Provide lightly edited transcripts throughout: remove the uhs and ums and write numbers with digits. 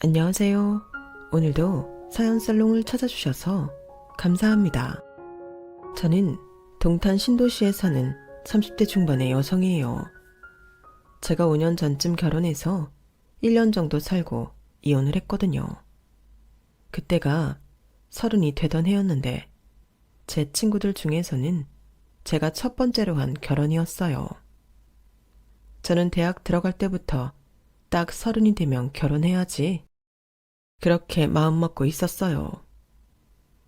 안녕하세요. 오늘도 사연살롱을 찾아주셔서 감사합니다. 저는 동탄 신도시에 사는 30대 중반의 여성이에요. 제가 5년 전쯤 결혼해서 1년 정도 살고 이혼을 했거든요. 그때가 30이 되던 해였는데 제 친구들 중에서는 제가 첫 번째로 한 결혼이었어요. 저는 대학 들어갈 때부터 딱 30이 되면 결혼해야지, 그렇게 마음먹고 있었어요.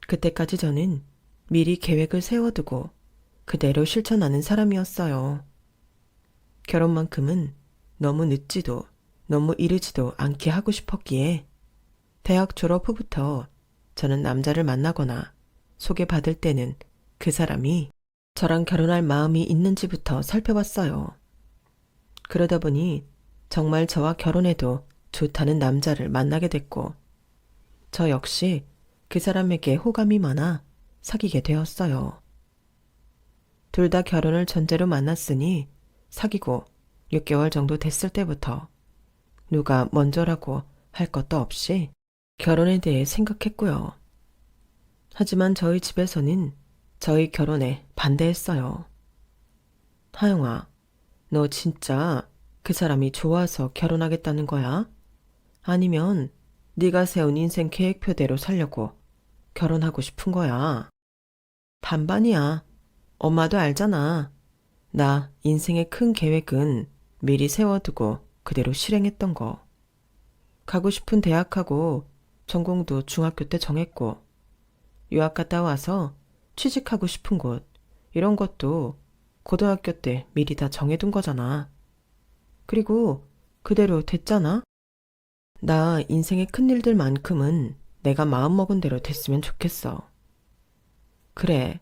그때까지 저는 미리 계획을 세워두고 그대로 실천하는 사람이었어요. 결혼만큼은 너무 늦지도 너무 이르지도 않게 하고 싶었기에 대학 졸업 후부터 저는 남자를 만나거나 소개받을 때는 그 사람이 저랑 결혼할 마음이 있는지부터 살펴봤어요. 그러다 보니 정말 저와 결혼해도 좋다는 남자를 만나게 됐고, 저 역시 그 사람에게 호감이 많아 사귀게 되었어요. 둘 다 결혼을 전제로 만났으니 사귀고 6개월 정도 됐을 때부터 누가 먼저라고 할 것도 없이 결혼에 대해 생각했고요. 하지만 저희 집에서는 저희 결혼에 반대했어요. 하영아, 너 진짜 그 사람이 좋아서 결혼하겠다는 거야? 아니면 네가 세운 인생 계획표대로 살려고 결혼하고 싶은 거야? 반반이야. 엄마도 알잖아. 나 인생의 큰 계획은 미리 세워두고 그대로 실행했던 거. 가고 싶은 대학하고 전공도 중학교 때 정했고, 유학 갔다 와서 취직하고 싶은 곳, 이런 것도 고등학교 때 미리 다 정해둔 거잖아. 그리고 그대로 됐잖아? 나 인생의 큰일들만큼은 내가 마음먹은 대로 됐으면 좋겠어. 그래,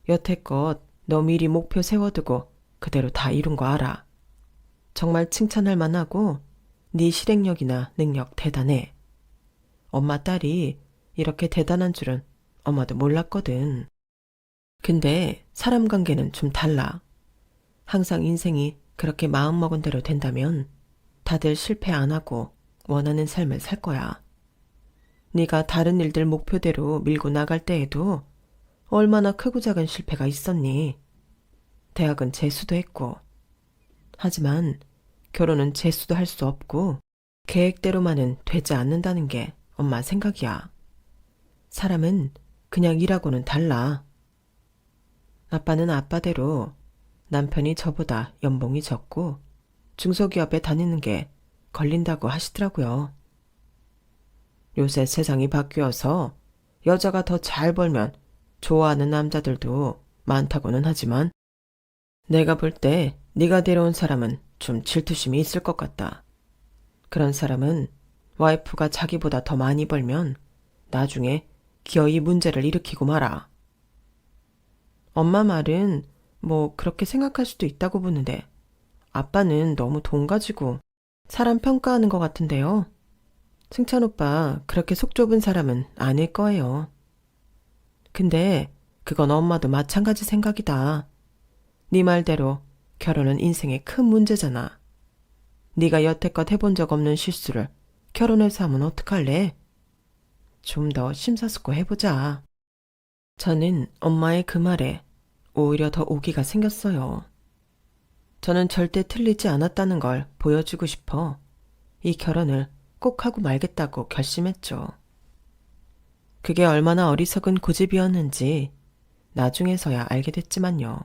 여태껏 너 미리 목표 세워두고 그대로 다 이룬 거 알아. 정말 칭찬할 만하고 네 실행력이나 능력 대단해. 엄마 딸이 이렇게 대단한 줄은 엄마도 몰랐거든. 근데 사람 관계는 좀 달라. 항상 인생이 그렇게 마음먹은 대로 된다면 다들 실패 안 하고 원하는 삶을 살 거야. 네가 다른 일들 목표대로 밀고 나갈 때에도 얼마나 크고 작은 실패가 있었니? 대학은 재수도 했고. 하지만 결혼은 재수도 할 수 없고 계획대로만은 되지 않는다는 게 엄마 생각이야. 사람은 그냥 일하고는 달라. 아빠는 아빠대로 남편이 저보다 연봉이 적고 중소기업에 다니는 게 걸린다고 하시더라고요. 요새 세상이 바뀌어서 여자가 더 잘 벌면 좋아하는 남자들도 많다고는 하지만 내가 볼 때 네가 데려온 사람은 좀 질투심이 있을 것 같다. 그런 사람은 와이프가 자기보다 더 많이 벌면 나중에 기어이 문제를 일으키고 말아. 엄마 말은 뭐 그렇게 생각할 수도 있다고 보는데 아빠는 너무 돈 가지고 사람 평가하는 것 같은데요. 승찬 오빠 그렇게 속 좁은 사람은 아닐 거예요. 근데 그건 엄마도 마찬가지 생각이다. 네 말대로 결혼은 인생의 큰 문제잖아. 네가 여태껏 해본 적 없는 실수를 결혼해서 하면 어떡할래? 좀 더 심사숙고 해보자. 저는 엄마의 그 말에 오히려 더 오기가 생겼어요. 저는 절대 틀리지 않았다는 걸 보여주고 싶어 이 결혼을 꼭 하고 말겠다고 결심했죠. 그게 얼마나 어리석은 고집이었는지 나중에서야 알게 됐지만요.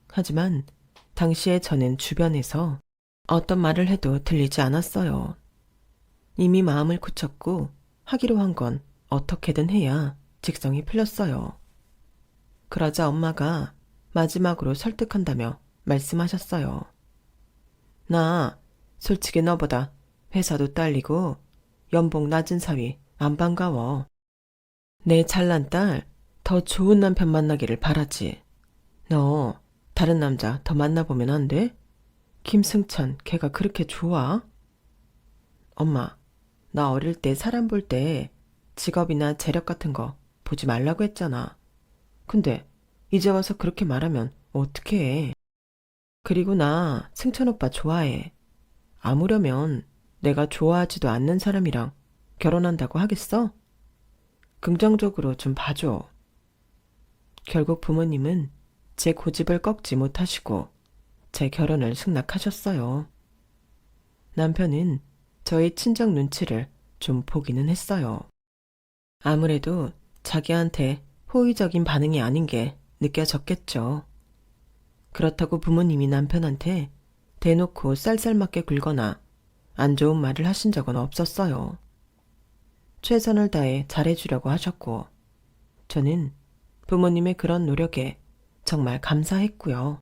하지만 당시에 저는 주변에서 어떤 말을 해도 들리지 않았어요. 이미 마음을 굳혔고 하기로 한 건 어떻게든 해야 직성이 풀렸어요. 그러자 엄마가 마지막으로 설득한다며 말씀하셨어요. 나 솔직히 너보다 회사도 딸리고 연봉 낮은 사위 안 반가워. 내 잘난 딸 더 좋은 남편 만나기를 바라지. 너 다른 남자 더 만나보면 안 돼? 김승찬 걔가 그렇게 좋아? 엄마, 나 어릴 때 사람 볼 때 직업이나 재력 같은 거 보지 말라고 했잖아. 근데 이제 와서 그렇게 말하면 어떡해. 그리고 나 승찬 오빠 좋아해. 아무려면 내가 좋아하지도 않는 사람이랑 결혼한다고 하겠어? 긍정적으로 좀 봐줘. 결국 부모님은 제 고집을 꺾지 못하시고 제 결혼을 승낙하셨어요. 남편은 저의 친정 눈치를 좀 보기는 했어요. 아무래도 자기한테 호의적인 반응이 아닌 게 느껴졌겠죠. 그렇다고 부모님이 남편한테 대놓고 쌀쌀맞게 굴거나 안 좋은 말을 하신 적은 없었어요. 최선을 다해 잘해주려고 하셨고, 저는 부모님의 그런 노력에 정말 감사했고요.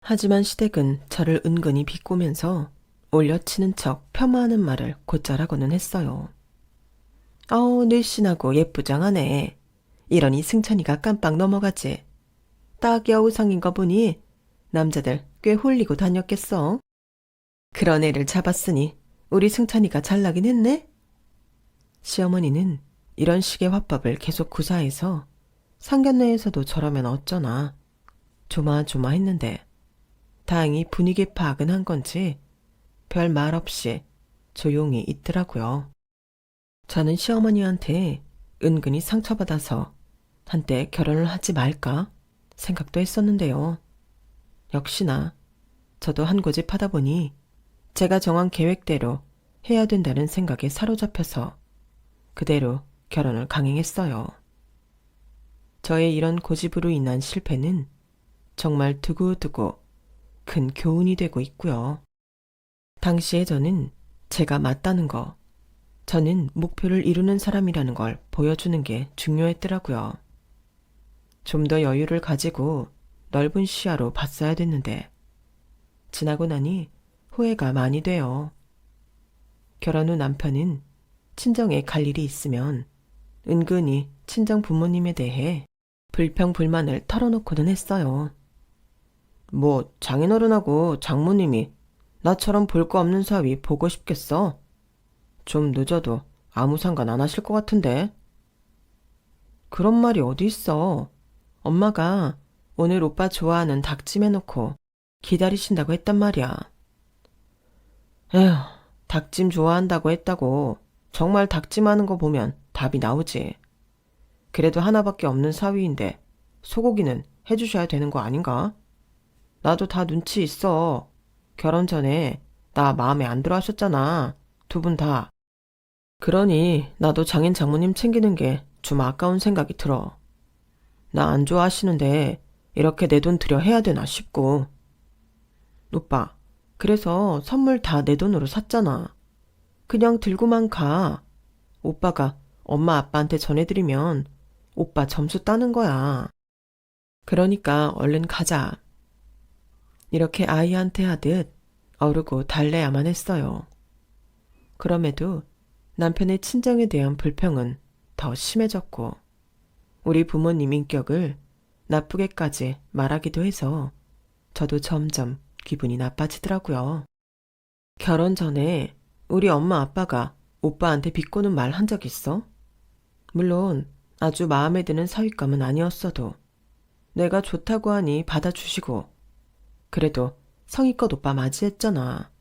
하지만 시댁은 저를 은근히 비꼬면서 올려치는 척 폄하하는 말을 곧잘 하고는 했어요. 늘씬하고 예쁘장하네. 이러니 승천이가 깜빡 넘어가지. 딱 여우상인 거 보니 남자들 꽤 홀리고 다녔겠어. 그런 애를 잡았으니 우리 승찬이가 잘나긴 했네? 시어머니는 이런 식의 화법을 계속 구사해서 상견례에서도 저러면 어쩌나 조마조마했는데 다행히 분위기 파악은 한 건지 별 말 없이 조용히 있더라고요. 저는 시어머니한테 은근히 상처받아서 한때 결혼을 하지 말까 생각도 했었는데요. 역시나 저도 한 고집 하다 보니 제가 정한 계획대로 해야 된다는 생각에 사로잡혀서 그대로 결혼을 강행했어요. 저의 이런 고집으로 인한 실패는 정말 두고두고 큰 교훈이 되고 있고요. 당시에 저는 제가 맞다는 거, 저는 목표를 이루는 사람이라는 걸 보여주는 게 중요했더라고요. 좀 더 여유를 가지고 넓은 시야로 봤어야 됐는데 지나고 나니 후회가 많이 돼요. 결혼 후 남편은 친정에 갈 일이 있으면 은근히 친정 부모님에 대해 불평불만을 털어놓고는 했어요. 뭐 장인어른하고 장모님이 나처럼 볼 거 없는 사위 보고 싶겠어? 좀 늦어도 아무 상관 안 하실 것 같은데. 그런 말이 어디 있어. 엄마가 오늘 오빠 좋아하는 닭찜 해놓고 기다리신다고 했단 말이야. 에휴, 닭찜 좋아한다고 했다고 정말 닭찜 하는 거 보면 답이 나오지. 그래도 하나밖에 없는 사위인데 소고기는 해주셔야 되는 거 아닌가? 나도 다 눈치 있어. 결혼 전에 나 마음에 안 들어 하셨잖아. 두 분 다. 그러니 나도 장인 장모님 챙기는 게 좀 아까운 생각이 들어. 나 안 좋아하시는데 이렇게 내 돈 들여 해야 되나 싶고. 오빠, 그래서 선물 다 내 돈으로 샀잖아. 그냥 들고만 가. 오빠가 엄마 아빠한테 전해드리면 오빠 점수 따는 거야. 그러니까 얼른 가자. 이렇게 아이한테 하듯 어르고 달래야만 했어요. 그럼에도 남편의 친정에 대한 불평은 더 심해졌고 우리 부모님 인격을 나쁘게까지 말하기도 해서 저도 점점 기분이 나빠지더라고요. 결혼 전에 우리 엄마 아빠가 오빠한테 비꼬는 말 한 적 있어? 물론 아주 마음에 드는 사윗감은 아니었어도 내가 좋다고 하니 받아주시고 그래도 성의껏 오빠 맞이했잖아.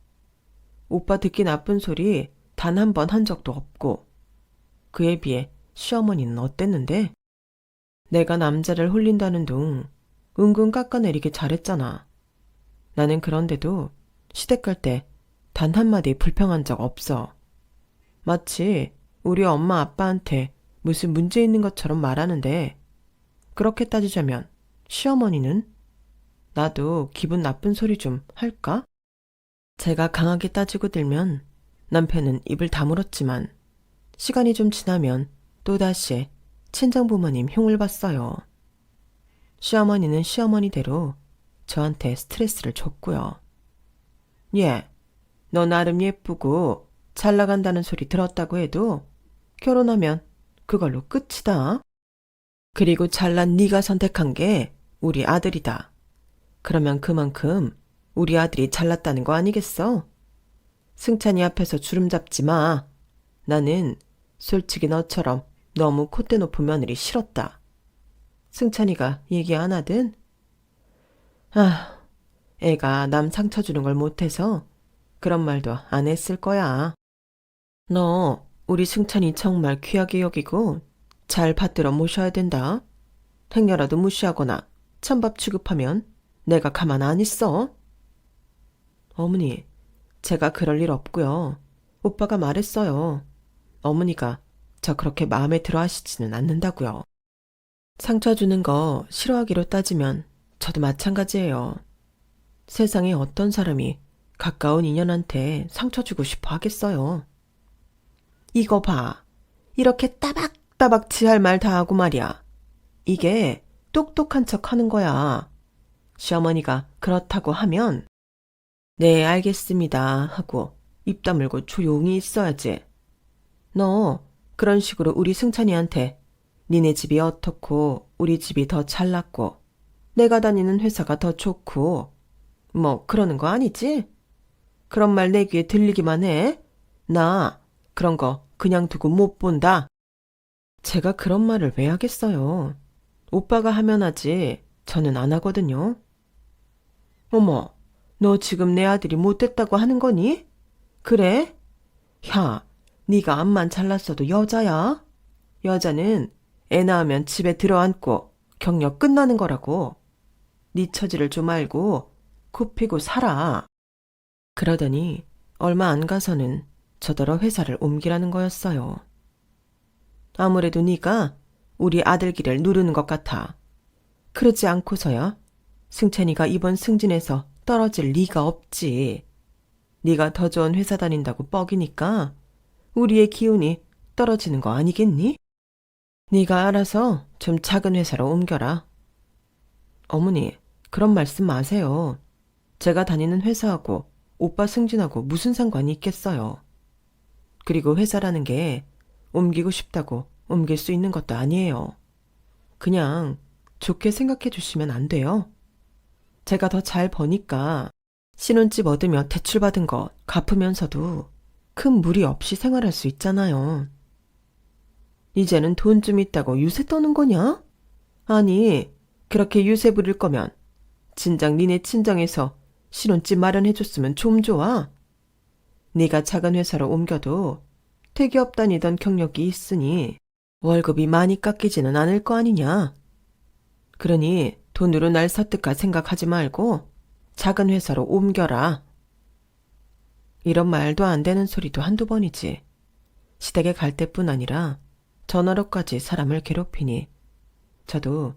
오빠 듣기 나쁜 소리 단 한 번 한 적도 없고 그에 비해 시어머니는 어땠는데? 내가 남자를 홀린다는 둥 은근 깎아내리게 잘했잖아. 나는 그런데도 시댁 갈 때 단 한마디 불평한 적 없어. 마치 우리 엄마 아빠한테 무슨 문제 있는 것처럼 말하는데 그렇게 따지자면 시어머니는? 나도 기분 나쁜 소리 좀 할까? 제가 강하게 따지고 들면 남편은 입을 다물었지만 시간이 좀 지나면 또다시 친정부모님 흉을 봤어요. 시어머니는 시어머니대로 저한테 스트레스를 줬고요. 예, 너 나름 예쁘고 잘 나간다는 소리 들었다고 해도 결혼하면 그걸로 끝이다. 그리고 잘난 네가 선택한 게 우리 아들이다. 그러면 그만큼 우리 아들이 잘났다는 거 아니겠어? 승찬이 앞에서 주름 잡지 마. 나는 솔직히 너처럼 너무 콧대 높은 며느리 싫었다. 승찬이가 얘기 안 하든? 애가 남 상처 주는 걸 못해서 그런 말도 안 했을 거야. 너 우리 승찬이 정말 귀하게 여기고 잘 받들어 모셔야 된다. 행여라도 무시하거나 찬밥 취급하면 내가 가만 안 있어. 어머니, 제가 그럴 일 없고요. 오빠가 말했어요. 어머니가 저 그렇게 마음에 들어 하시지는 않는다고요. 상처 주는 거 싫어하기로 따지면 저도 마찬가지예요. 세상에 어떤 사람이 가까운 인연한테 상처 주고 싶어 하겠어요. 이거 봐. 이렇게 따박따박 지할 말 다 하고 말이야. 이게 똑똑한 척 하는 거야. 시어머니가 그렇다고 하면 네, 알겠습니다 하고 입 다물고 조용히 있어야지. 너 그런 식으로 우리 승찬이한테 니네 집이 어떻고 우리 집이 더 잘났고 내가 다니는 회사가 더 좋고 뭐 그러는 거 아니지? 그런 말 내 귀에 들리기만 해. 나 그런 거 그냥 두고 못 본다. 제가 그런 말을 왜 하겠어요. 오빠가 하면 하지 저는 안 하거든요. 어머, 너 지금 내 아들이 못됐다고 하는 거니? 그래? 야, 네가 암만 잘났어도 여자야. 여자는 애 낳으면 집에 들어앉고 경력 끝나는 거라고. 네 처지를 좀 알고 굽히고 살아. 그러더니 얼마 안 가서는 저더러 회사를 옮기라는 거였어요. 아무래도 네가 우리 아들 길을 누르는 것 같아. 그러지 않고서야 승찬이가 이번 승진에서 떨어질 리가 없지. 네가 더 좋은 회사 다닌다고 뻐기니까 우리의 기운이 떨어지는 거 아니겠니? 네가 알아서 좀 작은 회사로 옮겨라. 어머니, 그런 말씀 마세요. 제가 다니는 회사하고 오빠 승진하고 무슨 상관이 있겠어요. 그리고 회사라는 게 옮기고 싶다고 옮길 수 있는 것도 아니에요. 그냥 좋게 생각해 주시면 안 돼요? 제가 더 잘 버니까 신혼집 얻으며 대출받은 거 갚으면서도 큰 무리 없이 생활할 수 있잖아요. 이제는 돈 좀 있다고 유세 떠는 거냐? 아니, 그렇게 유세 부릴 거면 진작 니네 친정에서 신혼집 마련해줬으면 좀 좋아. 네가 작은 회사로 옮겨도 대기업 다니던 경력이 있으니 월급이 많이 깎이지는 않을 거 아니냐. 그러니 돈으로 날 설득할 생각하지 말고 작은 회사로 옮겨라. 이런 말도 안 되는 소리도 한두 번이지. 시댁에 갈 때뿐 아니라 전화로까지 사람을 괴롭히니 저도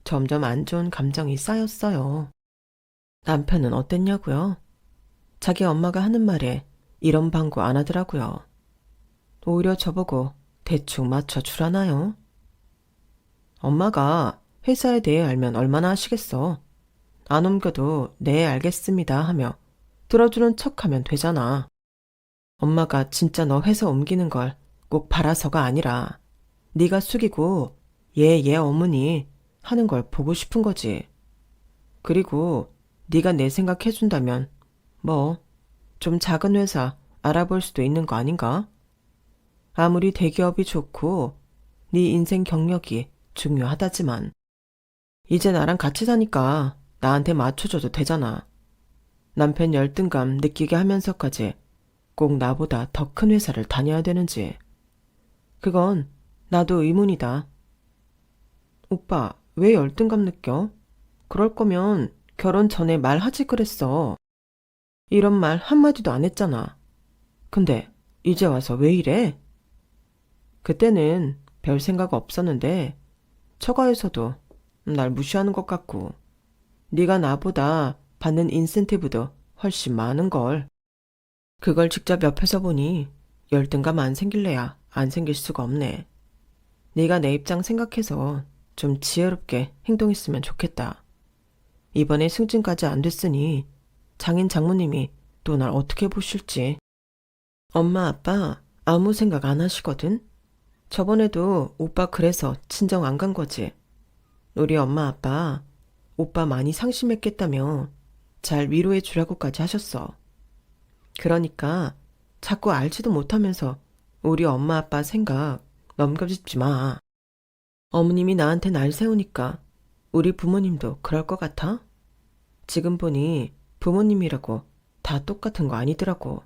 점점 안 좋은 감정이 쌓였어요. 남편은 어땠냐고요? 자기 엄마가 하는 말에 이런 방구 안 하더라고요. 오히려 저보고 대충 맞춰주라나요? 엄마가 회사에 대해 알면 얼마나 하시겠어. 안 옮겨도 네 알겠습니다 하며 들어주는 척하면 되잖아. 엄마가 진짜 너 회사 옮기는 걸 꼭 바라서가 아니라 네가 숙이고 예 어머니 하는 걸 보고 싶은 거지. 그리고 네가 내 생각 해준다면 뭐 좀 작은 회사 알아볼 수도 있는 거 아닌가? 아무리 대기업이 좋고 네 인생 경력이 중요하다지만 이제 나랑 같이 사니까 나한테 맞춰줘도 되잖아. 남편 열등감 느끼게 하면서까지 꼭 나보다 더 큰 회사를 다녀야 되는지. 그건 나도 의문이다. 오빠, 왜 열등감 느껴? 그럴 거면 결혼 전에 말하지 그랬어. 이런 말 한마디도 안 했잖아. 근데 이제 와서 왜 이래? 그때는 별 생각 없었는데 처가에서도 날 무시하는 것 같고 네가 나보다 받는 인센티브도 훨씬 많은 걸. 그걸 직접 옆에서 보니 열등감 안 생길래야 안 생길 수가 없네. 네가 내 입장 생각해서 좀 지혜롭게 행동했으면 좋겠다. 이번에 승진까지 안 됐으니 장인 장모님이 또 날 어떻게 보실지. 엄마 아빠 아무 생각 안 하시거든. 저번에도 오빠 그래서 친정 안 간 거지. 우리 엄마 아빠 오빠 많이 상심했겠다며 잘 위로해 주라고까지 하셨어. 그러니까 자꾸 알지도 못하면서 우리 엄마 아빠 생각 넘겨짚지 마. 어머님이 나한테 날 세우니까 우리 부모님도 그럴 것 같아? 지금 보니 부모님이라고 다 똑같은 거 아니더라고.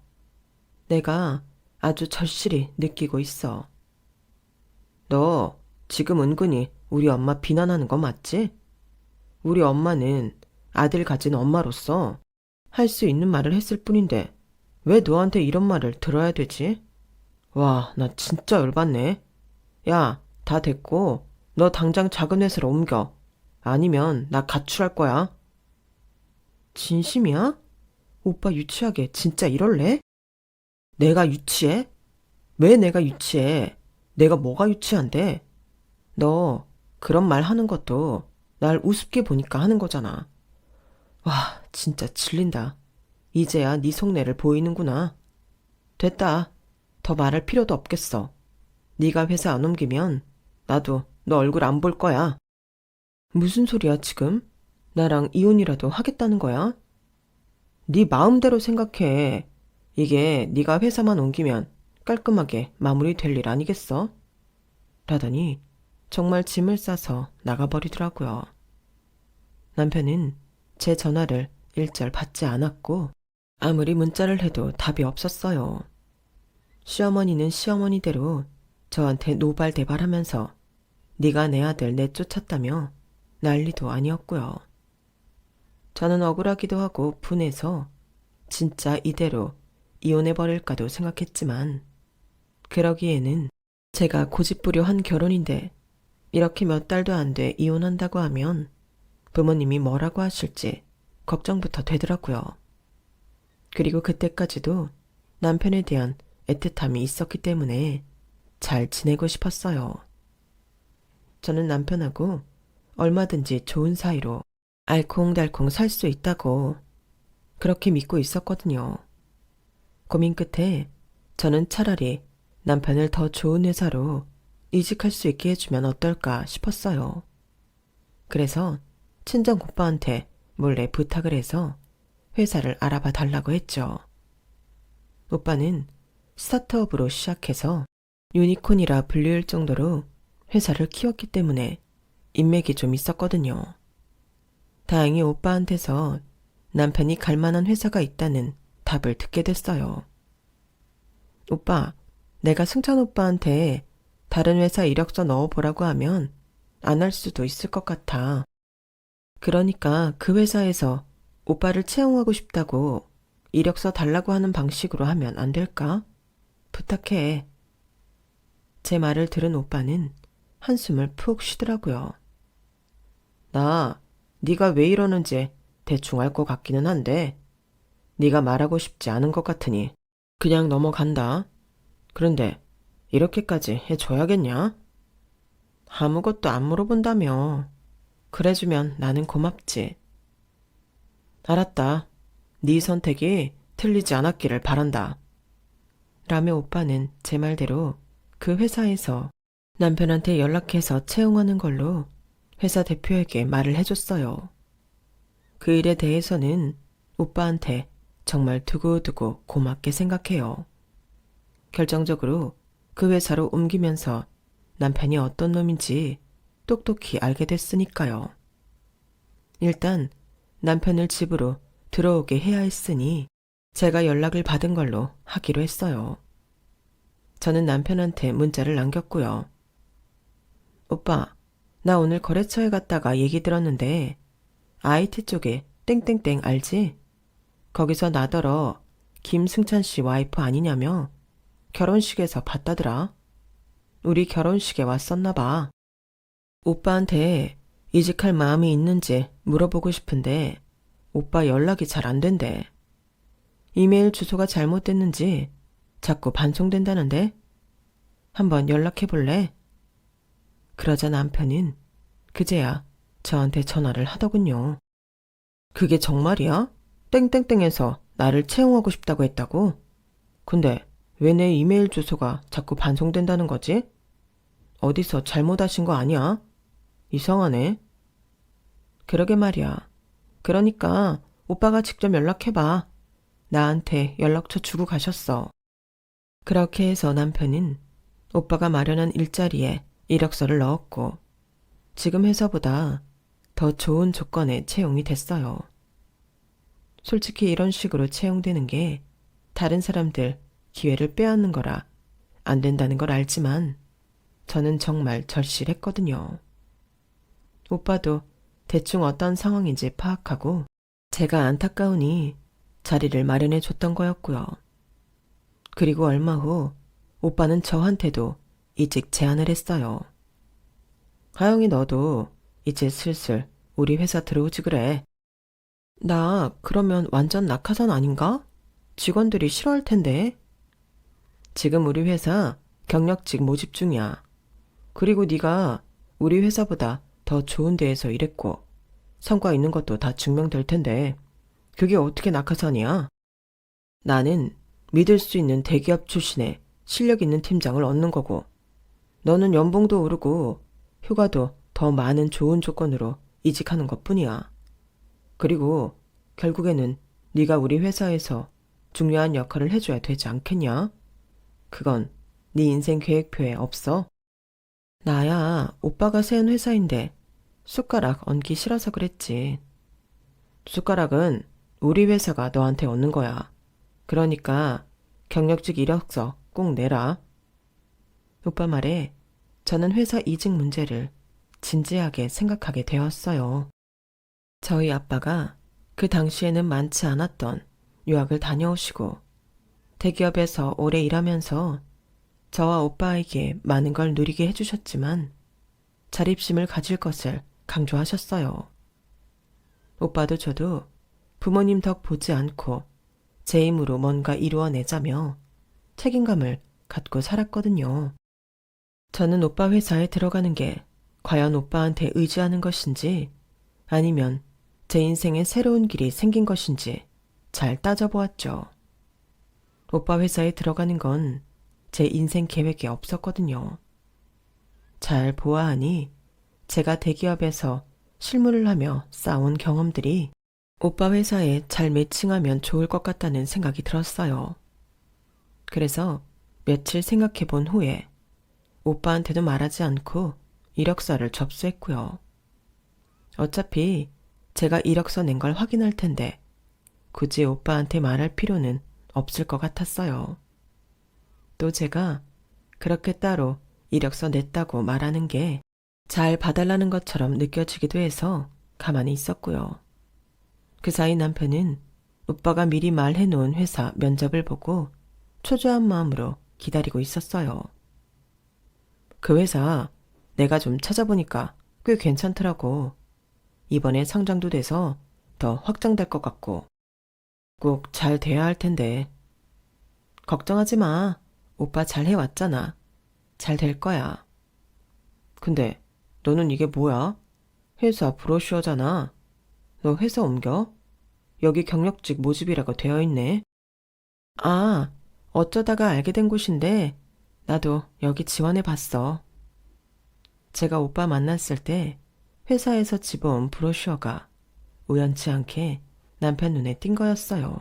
내가 아주 절실히 느끼고 있어. 너 지금 은근히 우리 엄마 비난하는 거 맞지? 우리 엄마는 아들 가진 엄마로서 할 수 있는 말을 했을 뿐인데 왜 너한테 이런 말을 들어야 되지? 와, 나 진짜 열받네. 야, 다 됐고 너 당장 작은 회사로 옮겨. 아니면 나 가출할 거야. 진심이야? 오빠 유치하게 진짜 이럴래? 내가 유치해? 왜 내가 유치해? 내가 뭐가 유치한데? 너 그런 말 하는 것도 날 우습게 보니까 하는 거잖아. 와, 진짜 질린다. 이제야 네 속내를 보이는구나. 됐다. 더 말할 필요도 없겠어. 네가 회사 안 옮기면 나도 너 얼굴 안 볼 거야. 무슨 소리야 지금? 나랑 이혼이라도 하겠다는 거야? 네 마음대로 생각해. 이게 네가 회사만 옮기면 깔끔하게 마무리될 일 아니겠어? 라더니 정말 짐을 싸서 나가버리더라고요. 남편은 제 전화를 일절 받지 않았고 아무리 문자를 해도 답이 없었어요. 시어머니는 시어머니대로 저한테 노발대발하면서 네가 내 아들 내쫓았다며 난리도 아니었고요. 저는 억울하기도 하고 분해서 진짜 이대로 이혼해버릴까도 생각했지만 그러기에는 제가 고집부려 한 결혼인데 이렇게 몇 달도 안 돼 이혼한다고 하면 부모님이 뭐라고 하실지 걱정부터 되더라고요. 그리고 그때까지도 남편에 대한 애틋함이 있었기 때문에 잘 지내고 싶었어요. 저는 남편하고 얼마든지 좋은 사이로 알콩달콩 살 수 있다고 그렇게 믿고 있었거든요. 고민 끝에 저는 차라리 남편을 더 좋은 회사로 이직할 수 있게 해주면 어떨까 싶었어요. 그래서 친정 오빠한테 몰래 부탁을 해서 회사를 알아봐 달라고 했죠. 오빠는 스타트업으로 시작해서 유니콘이라 불릴 정도로 회사를 키웠기 때문에 인맥이 좀 있었거든요. 다행히 오빠한테서 남편이 갈 만한 회사가 있다는 답을 듣게 됐어요. 오빠, 내가 승찬 오빠한테 다른 회사 이력서 넣어보라고 하면 안 할 수도 있을 것 같아. 그러니까 그 회사에서 오빠를 채용하고 싶다고 이력서 달라고 하는 방식으로 하면 안 될까? 부탁해. 제 말을 들은 오빠는 한숨을 푹 쉬더라고요. 나 네가 왜 이러는지 대충 알 것 같기는 한데 네가 말하고 싶지 않은 것 같으니 그냥 넘어간다. 그런데 이렇게까지 해줘야겠냐? 아무것도 안 물어본다며. 그래주면 나는 고맙지. 알았다. 네 선택이 틀리지 않았기를 바란다. 라며 오빠는 제 말대로 그 회사에서 남편한테 연락해서 채용하는 걸로 회사 대표에게 말을 해줬어요. 그 일에 대해서는 오빠한테 정말 두고두고 고맙게 생각해요. 결정적으로 그 회사로 옮기면서 남편이 어떤 놈인지 똑똑히 알게 됐으니까요. 일단 남편을 집으로 들어오게 해야 했으니 제가 연락을 받은 걸로 하기로 했어요. 저는 남편한테 문자를 남겼고요. 오빠, 나 오늘 거래처에 갔다가 얘기 들었는데 IT 쪽에 땡땡땡 알지? 거기서 나더러 김승찬 씨 와이프 아니냐며 결혼식에서 봤다더라. 우리 결혼식에 왔었나 봐. 오빠한테 이직할 마음이 있는지 물어보고 싶은데 오빠 연락이 잘 안 된대. 이메일 주소가 잘못됐는지 자꾸 반송된다는데 한번 연락해 볼래? 그러자 남편은 그제야 저한테 전화를 하더군요. 그게 정말이야? 땡땡땡에서 나를 채용하고 싶다고 했다고? 근데 왜 내 이메일 주소가 자꾸 반송된다는 거지? 어디서 잘못하신 거 아니야? 이상하네. 그러게 말이야. 그러니까 오빠가 직접 연락해봐. 나한테 연락처 주고 가셨어. 그렇게 해서 남편은 오빠가 마련한 일자리에 이력서를 넣었고 지금 회사보다 더 좋은 조건에 채용이 됐어요. 솔직히 이런 식으로 채용되는 게 다른 사람들 기회를 빼앗는 거라 안 된다는 걸 알지만 저는 정말 절실했거든요. 오빠도 대충 어떤 상황인지 파악하고 제가 안타까우니 자리를 마련해 줬던 거였고요. 그리고 얼마 후 오빠는 저한테도 이직 제안을 했어요. 하영이 너도 이제 슬슬 우리 회사 들어오지 그래. 나 그러면 완전 낙하산 아닌가? 직원들이 싫어할 텐데. 지금 우리 회사 경력직 모집 중이야. 그리고 네가 우리 회사보다 더 좋은 데에서 일했고 성과 있는 것도 다 증명될 텐데 그게 어떻게 낙하산이야? 나는 믿을 수 있는 대기업 출신의 실력 있는 팀장을 얻는 거고 너는 연봉도 오르고 휴가도 더 많은 좋은 조건으로 이직하는 것뿐이야. 그리고 결국에는 네가 우리 회사에서 중요한 역할을 해줘야 되지 않겠냐? 그건 네 인생 계획표에 없어. 나야 오빠가 세운 회사인데 숟가락 얹기 싫어서 그랬지. 숟가락은 우리 회사가 너한테 얻는 거야. 그러니까 경력직 이력서 꼭 내라. 오빠 말에 저는 회사 이직 문제를 진지하게 생각하게 되었어요. 저희 아빠가 그 당시에는 많지 않았던 유학을 다녀오시고 대기업에서 오래 일하면서 저와 오빠에게 많은 걸 누리게 해주셨지만 자립심을 가질 것을 강조하셨어요. 오빠도 저도 부모님 덕 보지 않고 제 힘으로 뭔가 이루어내자며 책임감을 갖고 살았거든요. 저는 오빠 회사에 들어가는 게 과연 오빠한테 의지하는 것인지 아니면 제 인생에 새로운 길이 생긴 것인지 잘 따져보았죠. 오빠 회사에 들어가는 건 제 인생 계획에 없었거든요. 잘 보아하니 제가 대기업에서 실무를 하며 쌓아온 경험들이 오빠 회사에 잘 매칭하면 좋을 것 같다는 생각이 들었어요. 그래서 며칠 생각해 본 후에 오빠한테도 말하지 않고 이력서를 접수했고요. 어차피 제가 이력서 낸 걸 확인할 텐데 굳이 오빠한테 말할 필요는 없을 것 같았어요. 또 제가 그렇게 따로 이력서 냈다고 말하는 게 잘 봐달라는 것처럼 느껴지기도 해서 가만히 있었고요. 그 사이 남편은 오빠가 미리 말해놓은 회사 면접을 보고 초조한 마음으로 기다리고 있었어요. 그 회사 내가 좀 찾아보니까 꽤 괜찮더라고. 이번에 상장도 돼서 더 확장될 것 같고 꼭 잘 돼야 할 텐데. 걱정하지 마. 오빠 잘 해왔잖아. 잘 될 거야. 근데 너는 이게 뭐야? 회사 브로셔잖아. 너 회사 옮겨? 여기 경력직 모집이라고 되어 있네. 아, 어쩌다가 알게 된 곳인데 나도 여기 지원해 봤어. 제가 오빠 만났을 때 회사에서 집어온 브로셔가 우연치 않게 남편 눈에 띈 거였어요.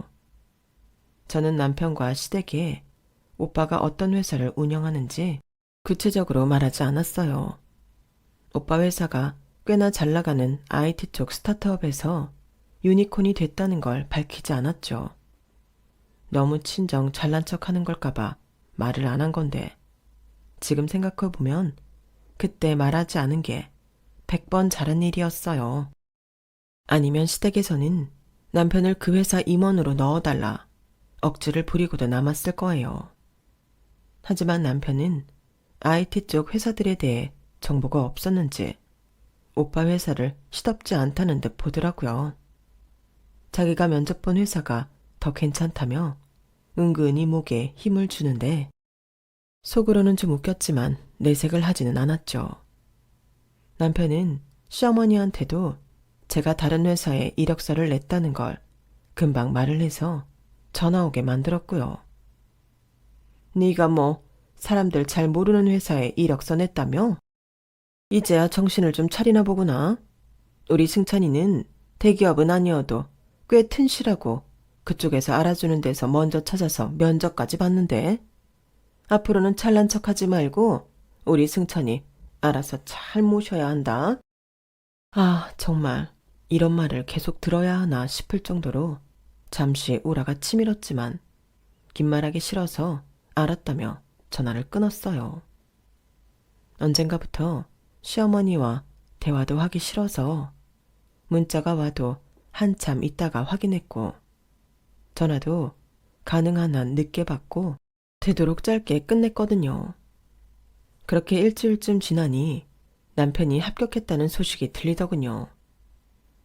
저는 남편과 시댁에 오빠가 어떤 회사를 운영하는지 구체적으로 말하지 않았어요. 오빠 회사가 꽤나 잘 나가는 IT 쪽 스타트업에서 유니콘이 됐다는 걸 밝히지 않았죠. 너무 친정 잘난 척 하는 걸까봐 말을 안 한 건데 지금 생각해보면 그때 말하지 않은 게 100번 잘한 일이었어요. 아니면 시댁에서는 남편을 그 회사 임원으로 넣어달라 억지를 부리고도 남았을 거예요. 하지만 남편은 IT 쪽 회사들에 대해 정보가 없었는지 오빠 회사를 시덥지 않다는 듯 보더라고요. 자기가 면접 본 회사가 더 괜찮다며 은근히 목에 힘을 주는데 속으로는 좀 웃겼지만 내색을 하지는 않았죠. 남편은 시어머니한테도 제가 다른 회사에 이력서를 냈다는 걸 금방 말을 해서 전화 오게 만들었고요. 네가 뭐 사람들 잘 모르는 회사에 이력서 냈다며? 이제야 정신을 좀 차리나 보구나. 우리 승찬이는 대기업은 아니어도 꽤 튼실하고 그쪽에서 알아주는 데서 먼저 찾아서 면접까지 봤는데 앞으로는 잘난 척하지 말고 우리 승찬이 알아서 잘 모셔야 한다. 아, 정말 이런 말을 계속 들어야 하나 싶을 정도로 잠시 우라가 치밀었지만 긴 말하기 싫어서 알았다며 전화를 끊었어요. 언젠가부터 시어머니와 대화도 하기 싫어서 문자가 와도 한참 있다가 확인했고 전화도 가능한 한 늦게 받고 되도록 짧게 끝냈거든요. 그렇게 일주일쯤 지나니 남편이 합격했다는 소식이 들리더군요.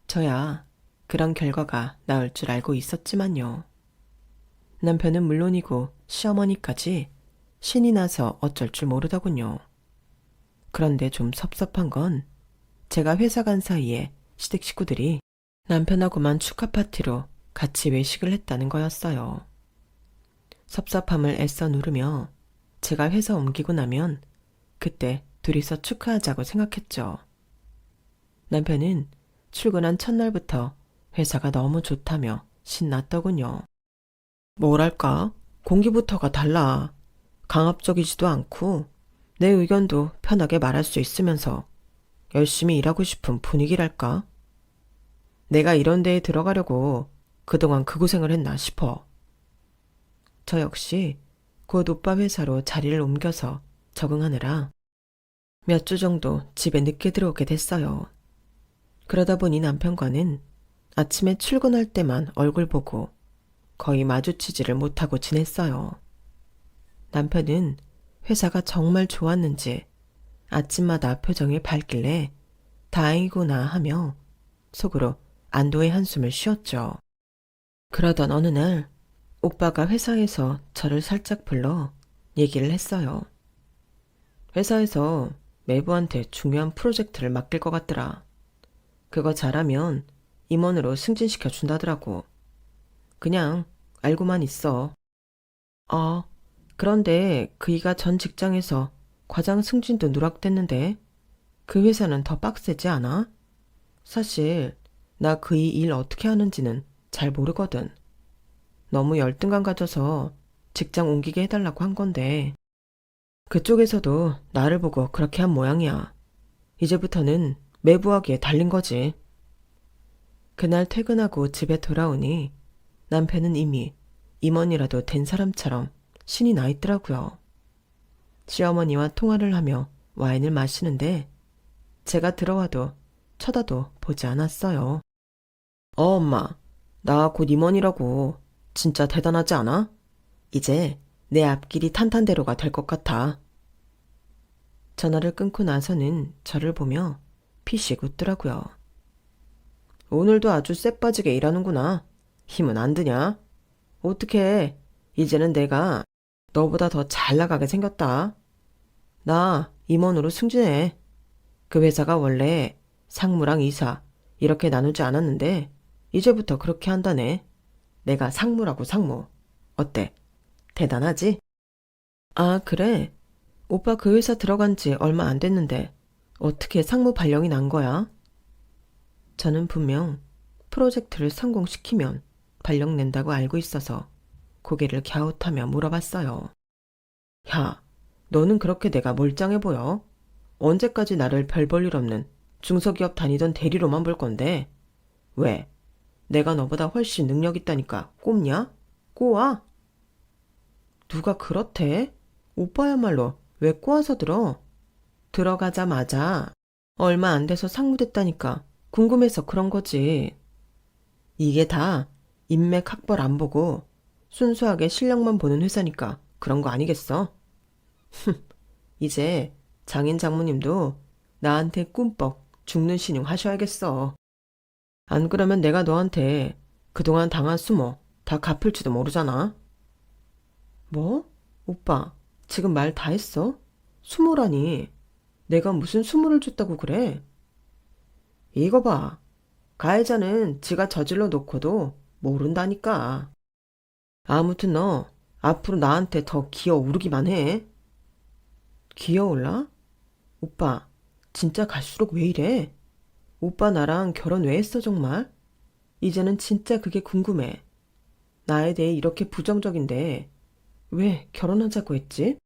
저야 그런 결과가 나올 줄 알고 있었지만요. 남편은 물론이고 시어머니까지 신이 나서 어쩔 줄 모르더군요. 그런데 좀 섭섭한 건 제가 회사 간 사이에 시댁 식구들이 남편하고만 축하 파티로 같이 외식을 했다는 거였어요. 섭섭함을 애써 누르며 제가 회사 옮기고 나면 그때 둘이서 축하하자고 생각했죠. 남편은 출근한 첫날부터 회사가 너무 좋다며 신났더군요. 뭐랄까, 공기부터가 달라. 강압적이지도 않고 내 의견도 편하게 말할 수 있으면서 열심히 일하고 싶은 분위기랄까? 내가 이런 데에 들어가려고 그동안 그 고생을 했나 싶어. 저 역시 곧 오빠 회사로 자리를 옮겨서 적응하느라 몇 주 정도 집에 늦게 들어오게 됐어요. 그러다 보니 남편과는 아침에 출근할 때만 얼굴 보고 거의 마주치지를 못하고 지냈어요. 남편은 회사가 정말 좋았는지 아침마다 표정이 밝길래 다행이구나 하며 속으로 안도의 한숨을 쉬었죠. 그러던 어느 날 오빠가 회사에서 저를 살짝 불러 얘기를 했어요. 회사에서 매부한테 중요한 프로젝트를 맡길 것 같더라. 그거 잘하면 임원으로 승진시켜 준다더라고. 그냥 알고만 있어. 그런데 그이가 전 직장에서 과장 승진도 누락됐는데 그 회사는 더 빡세지 않아? 사실 나 그이 일 어떻게 하는지는 잘 모르거든. 너무 열등감 가져서 직장 옮기게 해달라고 한 건데 그쪽에서도 나를 보고 그렇게 한 모양이야. 이제부터는 매부하기에 달린 거지. 그날 퇴근하고 집에 돌아오니 남편은 이미 임원이라도 된 사람처럼 신이 나 있더라고요. 시어머니와 통화를 하며 와인을 마시는데 제가 들어와도 쳐다도 보지 않았어요. 엄마, 나 곧 임원이라고. 진짜 대단하지 않아? 이제 내 앞길이 탄탄대로가 될 것 같아. 전화를 끊고 나서는 저를 보며 피식 웃더라고요. 오늘도 아주 쎄빠지게 일하는구나. 힘은 안 드냐? 어떡해. 이제는 내가 너보다 더 잘 나가게 생겼다. 나 임원으로 승진해. 그 회사가 원래 상무랑 이사 이렇게 나누지 않았는데 이제부터 그렇게 한다네. 내가 상무라고 상무. 어때? 대단하지? 아, 그래? 오빠 그 회사 들어간 지 얼마 안 됐는데 어떻게 상무 발령이 난 거야? 저는 분명 프로젝트를 성공시키면 발령 낸다고 알고 있어서 고개를 갸웃하며 물어봤어요. 야, 너는 그렇게 내가 몰짱해 보여? 언제까지 나를 별 볼 일 없는 중소기업 다니던 대리로만 볼 건데? 왜? 내가 너보다 훨씬 능력 있다니까 꼽냐? 꼬아? 누가 그렇대? 오빠야말로 왜 꼬아서 들어? 들어가자마자 얼마 안 돼서 상무됐다니까 궁금해서 그런 거지. 이게 다 인맥 학벌 안 보고 순수하게 실력만 보는 회사니까 그런 거 아니겠어? 이제 장인 장모님도 나한테 꿈뻑 죽는 신용 하셔야겠어. 안 그러면 내가 너한테 그동안 당한 수모 다 갚을지도 모르잖아. 뭐? 오빠, 지금 말 다 했어? 수모라니. 내가 무슨 수모를 줬다고 그래? 이거 봐. 가해자는 지가 저질러 놓고도 모른다니까. 아무튼 너 앞으로 나한테 더 기어오르기만 해. 기어올라? 오빠, 진짜 갈수록 왜 이래? 오빠 나랑 결혼 왜 했어 정말? 이제는 진짜 그게 궁금해. 나에 대해 이렇게 부정적인데 왜 결혼하자고 했지?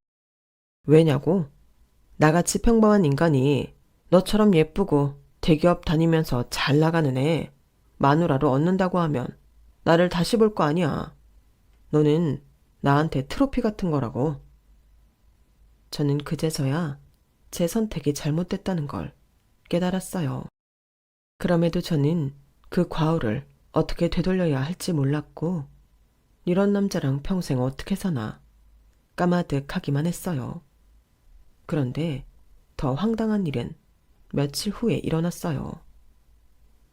왜냐고? 나같이 평범한 인간이 너처럼 예쁘고 대기업 다니면서 잘 나가는 애 마누라로 얻는다고 하면 나를 다시 볼 거 아니야. 너는 나한테 트로피 같은 거라고. 저는 그제서야 제 선택이 잘못됐다는 걸 깨달았어요. 그럼에도 저는 그 과오를 어떻게 되돌려야 할지 몰랐고, 이런 남자랑 평생 어떻게 사나 까마득하기만 했어요. 그런데 더 황당한 일은 며칠 후에 일어났어요.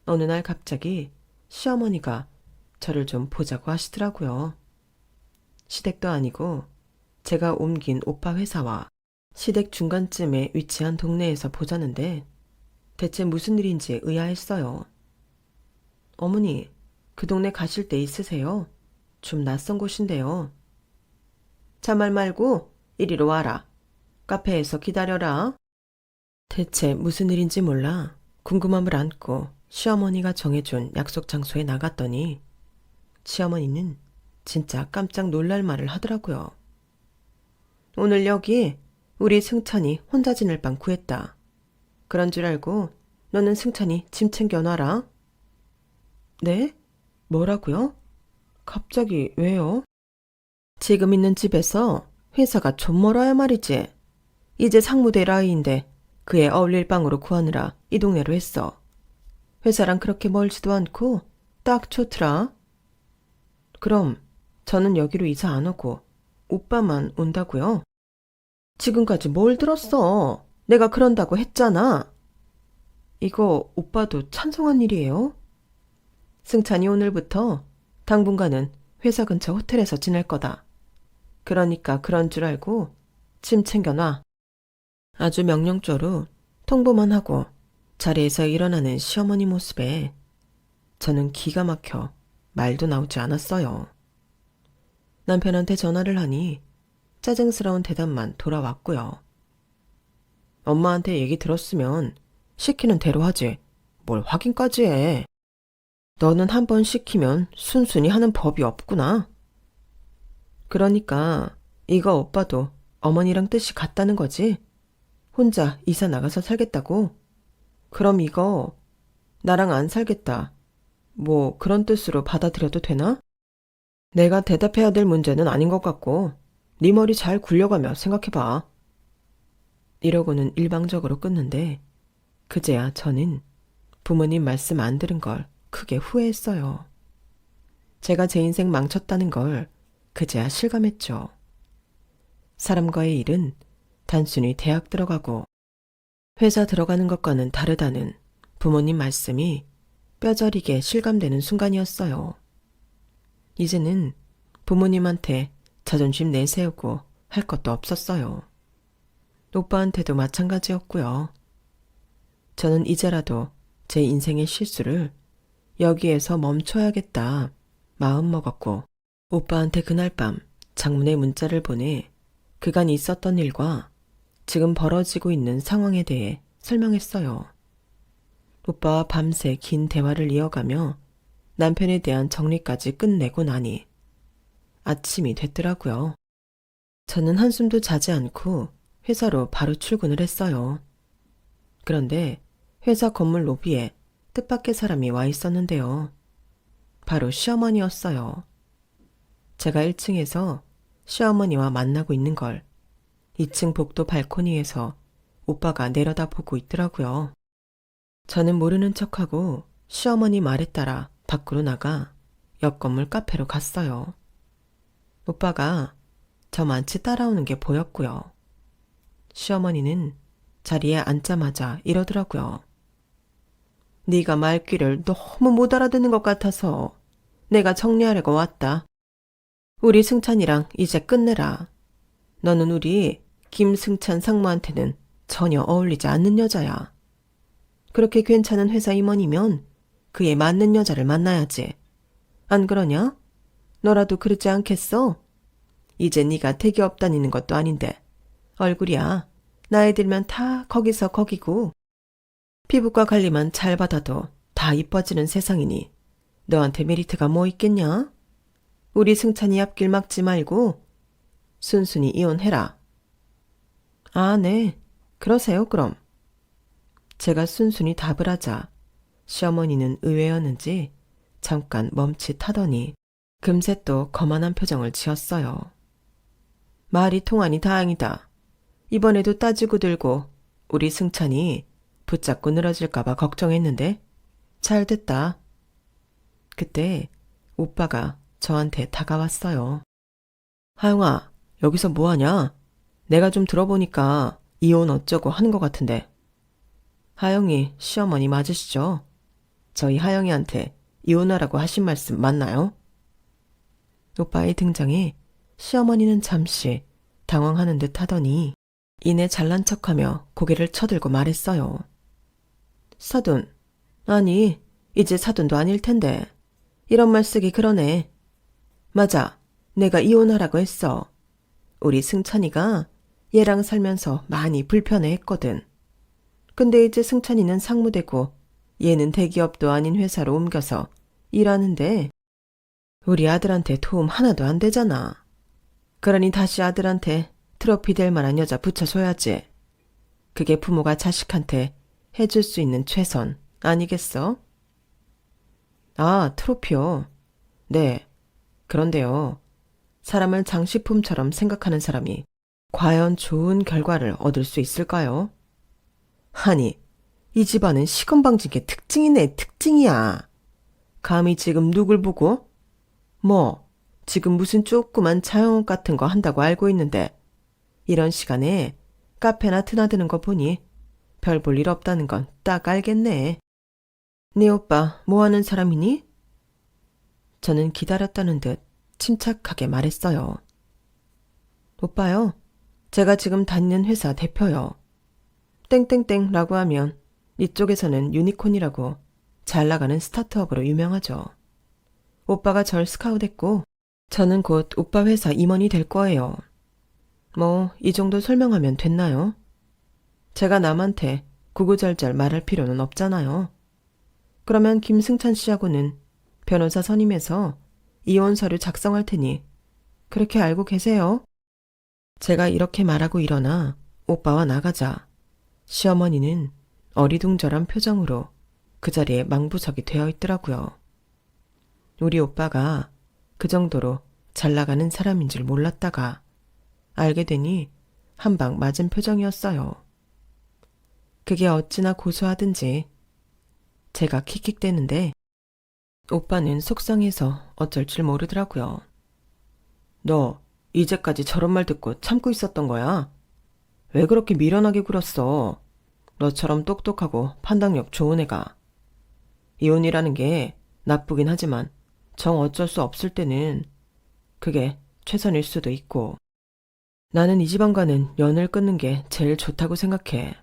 어느 날 갑자기 시어머니가 저를 좀 보자고 하시더라고요. 시댁도 아니고 제가 옮긴 오빠 회사와 시댁 중간쯤에 위치한 동네에서 보자는데 대체 무슨 일인지 의아했어요. 어머니, 그 동네 가실 때 있으세요? 좀 낯선 곳인데요. 자말 말고 이리로 와라. 카페에서 기다려라. 대체 무슨 일인지 몰라 궁금함을 안고 시어머니가 정해준 약속 장소에 나갔더니 시어머니는 진짜 깜짝 놀랄 말을 하더라고요. 오늘 여기 우리 승찬이 혼자 지낼 방 구했다. 그런 줄 알고 너는 승찬이 짐 챙겨놔라. 네? 뭐라고요? 갑자기 왜요? 지금 있는 집에서 회사가 좀 멀어야 말이지. 이제 상무대 라이인데 그에 어울릴 방으로 구하느라 이 동네로 했어. 회사랑 그렇게 멀지도 않고 딱 좋더라. 그럼 저는 여기로 이사 안 오고 오빠만 온다고요? 지금까지 뭘 들었어? 내가 그런다고 했잖아. 이거 오빠도 찬성한 일이에요? 승찬이 오늘부터 당분간은 회사 근처 호텔에서 지낼 거다. 그러니까 그런 줄 알고 짐 챙겨놔. 아주 명령조로 통보만 하고 자리에서 일어나는 시어머니 모습에 저는 기가 막혀 말도 나오지 않았어요. 남편한테 전화를 하니 짜증스러운 대답만 돌아왔고요. 엄마한테 얘기 들었으면 시키는 대로 하지. 뭘 확인까지 해. 너는 한 번 시키면 순순히 하는 법이 없구나. 그러니까 이거 오빠도 어머니랑 뜻이 같다는 거지? 혼자 이사 나가서 살겠다고? 그럼 이거 나랑 안 살겠다. 뭐 그런 뜻으로 받아들여도 되나? 내가 대답해야 될 문제는 아닌 것 같고 네 머리 잘 굴려가며 생각해봐. 이러고는 일방적으로 끊는데 그제야 저는 부모님 말씀 안 들은 걸 크게 후회했어요. 제가 제 인생 망쳤다는 걸 그제야 실감했죠. 사람과의 일은 단순히 대학 들어가고 회사 들어가는 것과는 다르다는 부모님 말씀이 뼈저리게 실감되는 순간이었어요. 이제는 부모님한테 자존심 내세우고 할 것도 없었어요. 오빠한테도 마찬가지였고요. 저는 이제라도 제 인생의 실수를 여기에서 멈춰야겠다 마음먹었고 오빠한테 그날 밤 장문의 문자를 보내 그간 있었던 일과 지금 벌어지고 있는 상황에 대해 설명했어요. 오빠와 밤새 긴 대화를 이어가며 남편에 대한 정리까지 끝내고 나니 아침이 됐더라고요. 저는 한숨도 자지 않고 회사로 바로 출근을 했어요. 그런데 회사 건물 로비에 뜻밖의 사람이 와 있었는데요. 바로 시어머니였어요. 제가 1층에서 시어머니와 만나고 있는 걸 2층 복도 발코니에서 오빠가 내려다보고 있더라고요. 저는 모르는 척하고 시어머니 말에 따라 밖으로 나가 옆 건물 카페로 갔어요. 오빠가 저만치 따라오는 게 보였고요. 시어머니는 자리에 앉자마자 이러더라고요. 네가 말귀를 너무 못 알아듣는 것 같아서 내가 정리하려고 왔다. 우리 승찬이랑 이제 끝내라. 너는 우리 김승찬 상무한테는 전혀 어울리지 않는 여자야. 그렇게 괜찮은 회사 임원이면 그에 맞는 여자를 만나야지. 안 그러냐? 너라도 그러지 않겠어? 이제 네가 대기업 다니는 것도 아닌데 얼굴이야 나이 들면 다 거기서 거기고 피부과 관리만 잘 받아도 다 이뻐지는 세상이니 너한테 메리트가 뭐 있겠냐? 우리 승찬이 앞길 막지 말고 순순히 이혼해라. 아, 네. 그러세요, 그럼. 제가 순순히 답을 하자 시어머니는 의외였는지 잠깐 멈칫하더니 금세 또 거만한 표정을 지었어요. 말이 통하니 다행이다. 이번에도 따지고 들고 우리 승찬이 붙잡고 늘어질까봐 걱정했는데 잘 됐다. 그때 오빠가 저한테 다가왔어요. 하영아, 여기서 뭐하냐? 내가 좀 들어보니까 이혼 어쩌고 하는 것 같은데. 하영이 시어머니 맞으시죠? 저희 하영이한테 이혼하라고 하신 말씀 맞나요? 오빠의 등장에 시어머니는 잠시 당황하는 듯 하더니 이내 잘난 척하며 고개를 쳐들고 말했어요. 사돈, 아니 이제 사돈도 아닐 텐데 이런 말 쓰기 그러네. 맞아, 내가 이혼하라고 했어. 우리 승찬이가 얘랑 살면서 많이 불편해했거든. 근데 이제 승찬이는 상무되고 얘는 대기업도 아닌 회사로 옮겨서 일하는데 우리 아들한테 도움 하나도 안 되잖아. 그러니 다시 아들한테 트로피 될 만한 여자 붙여줘야지. 그게 부모가 자식한테 해줄 수 있는 최선 아니겠어? 아, 트로피요. 네. 그런데요. 사람을 장식품처럼 생각하는 사람이 과연 좋은 결과를 얻을 수 있을까요? 아니, 이 집안은 시건방진 게 특징이네, 특징이야. 감히 지금 누굴 보고? 뭐, 지금 무슨 조그만 자영업 같은 거 한다고 알고 있는데 이런 시간에 카페나 드나드는 거 보니 별 볼 일 없다는 건 딱 알겠네. 네 오빠 뭐 하는 사람이니? 저는 기다렸다는 듯 침착하게 말했어요. 오빠요. 제가 지금 다니는 회사 대표요. 땡땡땡라고 하면 이쪽에서는 유니콘이라고 잘 나가는 스타트업으로 유명하죠. 오빠가 절 스카우트했고 저는 곧 오빠 회사 임원이 될 거예요. 뭐 이 정도 설명하면 됐나요? 제가 남한테 구구절절 말할 필요는 없잖아요. 그러면 김승찬 씨하고는 변호사 선임해서 이혼 서류 작성할 테니 그렇게 알고 계세요. 제가 이렇게 말하고 일어나 오빠와 나가자 시어머니는 어리둥절한 표정으로 그 자리에 망부석이 되어 있더라고요. 우리 오빠가 그 정도로 잘 나가는 사람인 줄 몰랐다가 알게 되니 한 방 맞은 표정이었어요. 그게 어찌나 고소하든지 제가 킥킥대는데 오빠는 속상해서 어쩔 줄 모르더라고요. 너 이제까지 저런 말 듣고 참고 있었던 거야? 왜 그렇게 미련하게 굴었어? 너처럼 똑똑하고 판단력 좋은 애가. 이혼이라는 게 나쁘긴 하지만 정 어쩔 수 없을 때는 그게 최선일 수도 있고. 나는 이 집안과는 연을 끊는 게 제일 좋다고 생각해.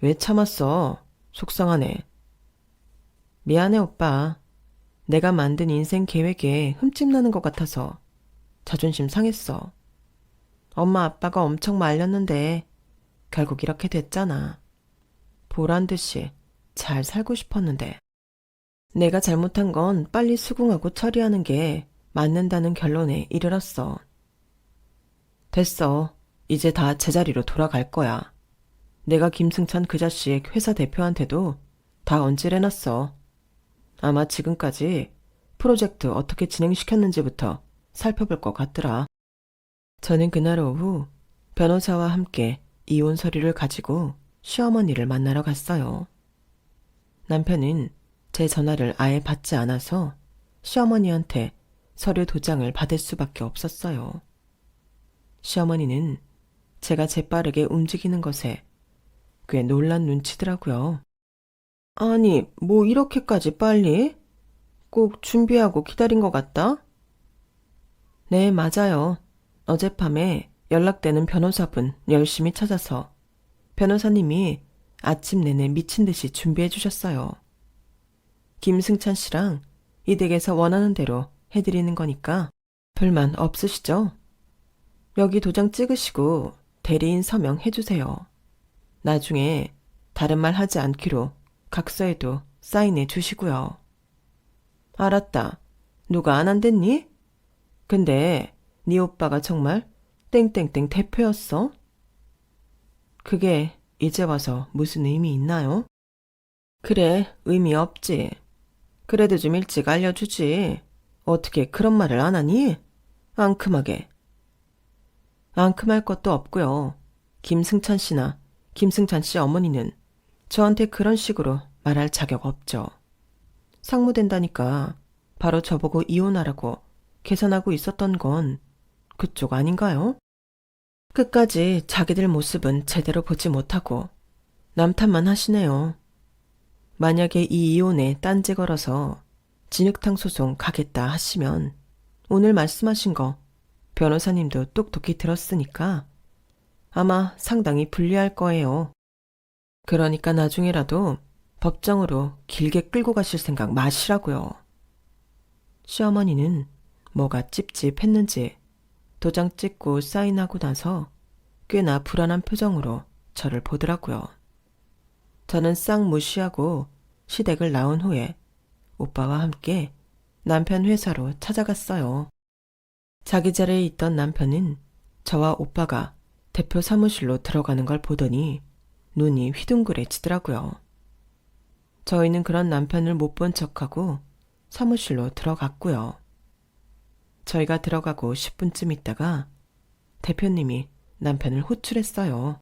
왜 참았어? 속상하네. 미안해 오빠. 내가 만든 인생 계획에 흠집나는 것 같아서 자존심 상했어. 엄마 아빠가 엄청 말렸는데 결국 이렇게 됐잖아. 보란 듯이 잘 살고 싶었는데. 내가 잘못한 건 빨리 수긍하고 처리하는 게 맞는다는 결론에 이르렀어. 됐어. 이제 다 제자리로 돌아갈 거야. 내가 김승찬 그 자식 회사 대표한테도 다 언질해놨어. 아마 지금까지 프로젝트 어떻게 진행시켰는지부터 살펴볼 것 같더라. 저는 그날 오후 변호사와 함께 이혼 서류를 가지고 시어머니를 만나러 갔어요. 남편은 제 전화를 아예 받지 않아서 시어머니한테 서류 도장을 받을 수밖에 없었어요. 시어머니는 제가 재빠르게 움직이는 것에 꽤 놀란 눈치더라고요. 아니, 뭐 이렇게까지 빨리? 꼭 준비하고 기다린 것 같다? 네, 맞아요. 어젯밤에 연락되는 변호사분 열심히 찾아서 변호사님이 아침 내내 미친 듯이 준비해 주셨어요. 김승찬 씨랑 이 댁에서 원하는 대로 해드리는 거니까 불만 없으시죠? 여기 도장 찍으시고 대리인 서명 해주세요. 나중에 다른 말 하지 않기로 각서에도 사인해 주시고요. 알았다. 누가 안 한댔니? 근데 네 오빠가 정말 땡땡땡 대표였어? 그게 이제 와서 무슨 의미 있나요? 그래, 의미 없지. 그래도 좀 일찍 알려주지. 어떻게 그런 말을 안 하니? 앙큼하게. 앙큼할 것도 없고요. 김승찬 씨나 김승찬 씨 어머니는 저한테 그런 식으로 말할 자격 없죠. 상무된다니까 바로 저보고 이혼하라고 계산하고 있었던 건 그쪽 아닌가요? 끝까지 자기들 모습은 제대로 보지 못하고 남탓만 하시네요. 만약에 이 이혼에 딴지 걸어서 진흙탕 소송 가겠다 하시면 오늘 말씀하신 거 변호사님도 똑똑히 들었으니까 아마 상당히 불리할 거예요. 그러니까 나중에라도 법정으로 길게 끌고 가실 생각 마시라고요. 시어머니는 뭐가 찝찝했는지 도장 찍고 사인하고 나서 꽤나 불안한 표정으로 저를 보더라고요. 저는 싹 무시하고 시댁을 나온 후에 오빠와 함께 남편 회사로 찾아갔어요. 자기 자리에 있던 남편은 저와 오빠가 대표 사무실로 들어가는 걸 보더니 눈이 휘둥그레지더라고요. 저희는 그런 남편을 못 본 척하고 사무실로 들어갔고요. 저희가 들어가고 10분쯤 있다가 대표님이 남편을 호출했어요.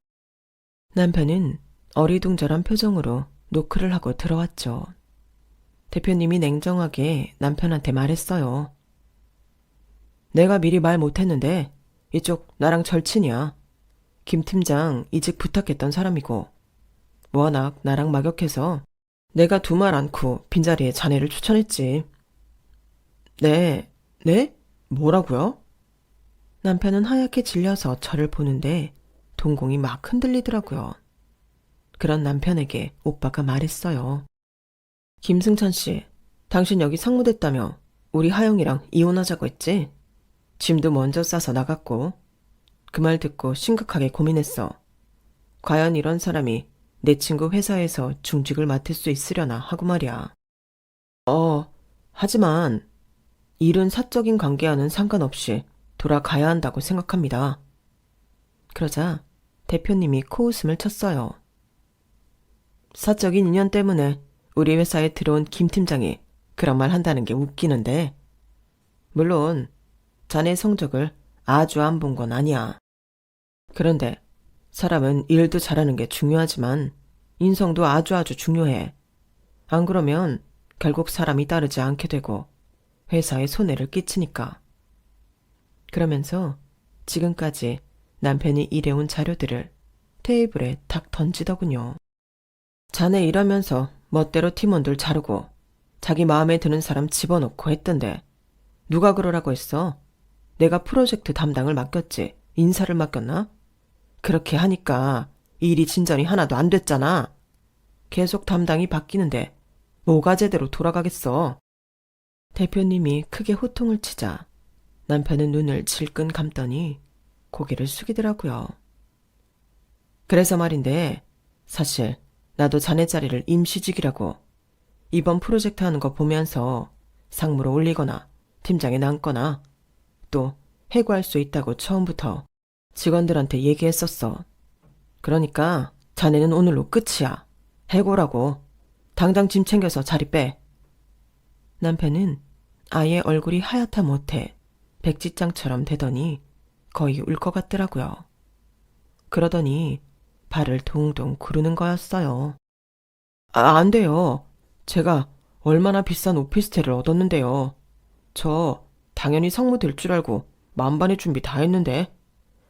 남편은 어리둥절한 표정으로 노크를 하고 들어왔죠. 대표님이 냉정하게 남편한테 말했어요. 내가 미리 말 못했는데 이쪽 나랑 절친이야. 김 팀장 이직 부탁했던 사람이고 워낙 나랑 막역해서 내가 두 말 않고 빈자리에 자네를 추천했지. 네? 뭐라고요? 남편은 하얗게 질려서 저를 보는데 동공이 막 흔들리더라고요. 그런 남편에게 오빠가 말했어요. 김승찬 씨, 당신 여기 상무됐다며 우리 하영이랑 이혼하자고 했지? 짐도 먼저 싸서 나갔고. 그 말 듣고 심각하게 고민했어. 과연 이런 사람이 내 친구 회사에서 중직을 맡을 수 있으려나 하고 말이야. 하지만 일은 사적인 관계와는 상관없이 돌아가야 한다고 생각합니다. 그러자 대표님이 코웃음을 쳤어요. 사적인 인연 때문에 우리 회사에 들어온 김 팀장이 그런 말 한다는 게 웃기는데 물론 자네 성적을 아주 안 본 건 아니야. 그런데 사람은 일도 잘하는 게 중요하지만 인성도 아주 중요해. 안 그러면 결국 사람이 따르지 않게 되고 회사에 손해를 끼치니까. 그러면서 지금까지 남편이 일해온 자료들을 테이블에 탁 던지더군요. 자네 일하면서 멋대로 팀원들 자르고 자기 마음에 드는 사람 집어넣고 했던데 누가 그러라고 했어? 내가 프로젝트 담당을 맡겼지 인사를 맡겼나? 그렇게 하니까 일이 진전이 하나도 안 됐잖아. 계속 담당이 바뀌는데 뭐가 제대로 돌아가겠어. 대표님이 크게 호통을 치자 남편은 눈을 질끈 감더니 고개를 숙이더라고요. 그래서 말인데 사실 나도 자네 자리를 임시직이라고 이번 프로젝트 하는 거 보면서 상무로 올리거나 팀장에 남거나 또 해고할 수 있다고 처음부터 직원들한테 얘기했었어. 그러니까 자네는 오늘로 끝이야. 해고라고. 당장 짐 챙겨서 자리 빼. 남편은 아예 얼굴이 하얗다 못해 백지장처럼 되더니 거의 울 것 같더라고요. 그러더니 발을 동동 구르는 거였어요. 안 돼요. 제가 얼마나 비싼 오피스텔을 얻었는데요. 저 당연히 상무 될 줄 알고 만반의 준비 다 했는데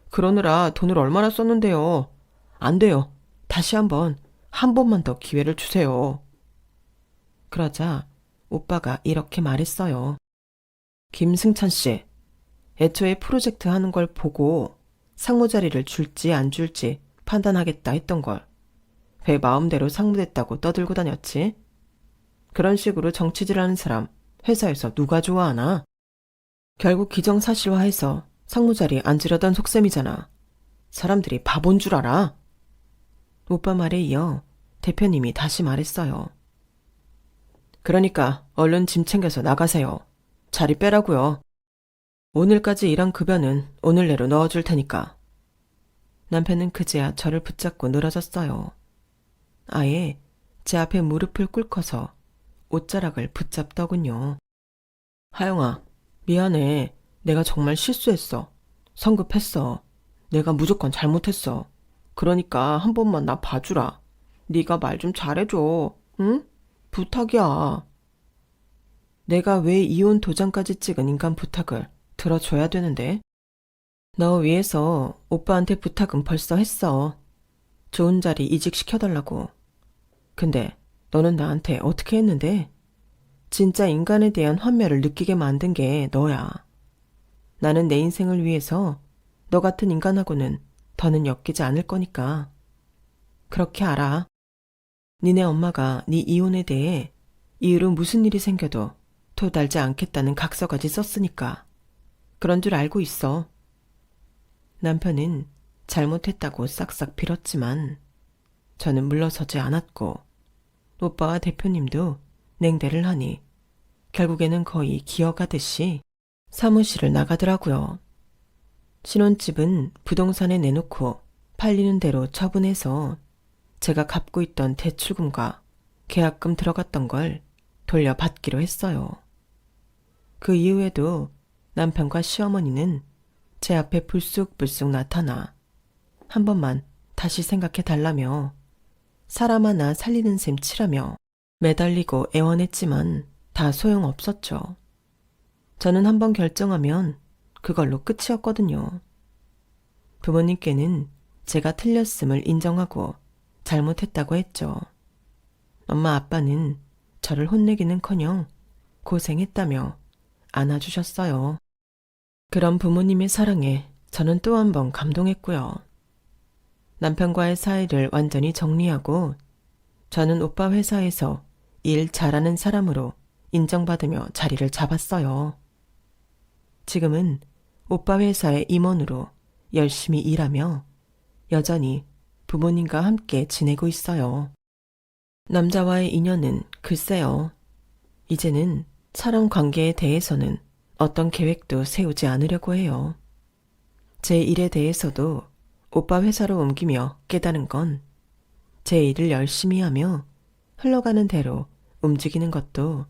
그러느라 돈을 얼마나 썼는데요. 안 돼요. 다시 한 번만 더 기회를 주세요. 그러자 오빠가 이렇게 말했어요. 김승찬 씨, 애초에 프로젝트 하는 걸 보고 상무 자리를 줄지 안 줄지 판단하겠다 했던 걸 왜 마음대로 상무됐다고 떠들고 다녔지? 그런 식으로 정치질하는 사람 회사에서 누가 좋아하나? 결국 기정사실화해서 상무 자리에 앉으려던 속셈이잖아. 사람들이 바본 줄 알아? 오빠 말에 이어 대표님이 다시 말했어요. 그러니까 얼른 짐 챙겨서 나가세요. 자리 빼라고요. 오늘까지 일한 급여는 오늘 내로 넣어줄 테니까. 남편은 그제야 저를 붙잡고 늘어졌어요. 아예 제 앞에 무릎을 꿇고서 옷자락을 붙잡더군요. 하영아, 미안해. 내가 정말 실수했어. 성급했어. 내가 무조건 잘못했어. 그러니까 한 번만 나 봐주라. 네가 말 좀 잘해줘. 응? 부탁이야. 내가 왜 이혼 도장까지 찍은 인간 부탁을 들어줘야 되는데? 너 위해서 오빠한테 부탁은 벌써 했어. 좋은 자리 이직시켜달라고. 근데 너는 나한테 어떻게 했는데? 진짜 인간에 대한 환멸을 느끼게 만든 게 너야. 나는 내 인생을 위해서 너 같은 인간하고는 더는 엮이지 않을 거니까. 그렇게 알아. 니네 엄마가 네 이혼에 대해 이후로 무슨 일이 생겨도 토달지 않겠다는 각서까지 썼으니까. 그런 줄 알고 있어. 남편은 잘못했다고 싹싹 빌었지만 저는 물러서지 않았고 오빠와 대표님도 냉대를 하니 결국에는 거의 기어가듯이 사무실을 나가더라고요. 신혼집은 부동산에 내놓고 팔리는 대로 처분해서 제가 갚고 있던 대출금과 계약금 들어갔던 걸 돌려받기로 했어요. 그 이후에도 남편과 시어머니는 제 앞에 불쑥불쑥 나타나 한 번만 다시 생각해 달라며 사람 하나 살리는 셈 치라며 매달리고 애원했지만 다 소용없었죠. 저는 한 번 결정하면 그걸로 끝이었거든요. 부모님께는 제가 틀렸음을 인정하고 잘못했다고 했죠. 엄마 아빠는 저를 혼내기는커녕 고생했다며 안아주셨어요. 그런 부모님의 사랑에 저는 또 한 번 감동했고요. 남편과의 사이를 완전히 정리하고 저는 오빠 회사에서 일 잘하는 사람으로 인정받으며 자리를 잡았어요. 지금은 오빠 회사의 임원으로 열심히 일하며 여전히 부모님과 함께 지내고 있어요. 남자와의 인연은 글쎄요. 이제는 사람 관계에 대해서는 어떤 계획도 세우지 않으려고 해요. 제 일에 대해서도 오빠 회사로 옮기며 깨달은 건 제 일을 열심히 하며 흘러가는 대로 움직이는 것도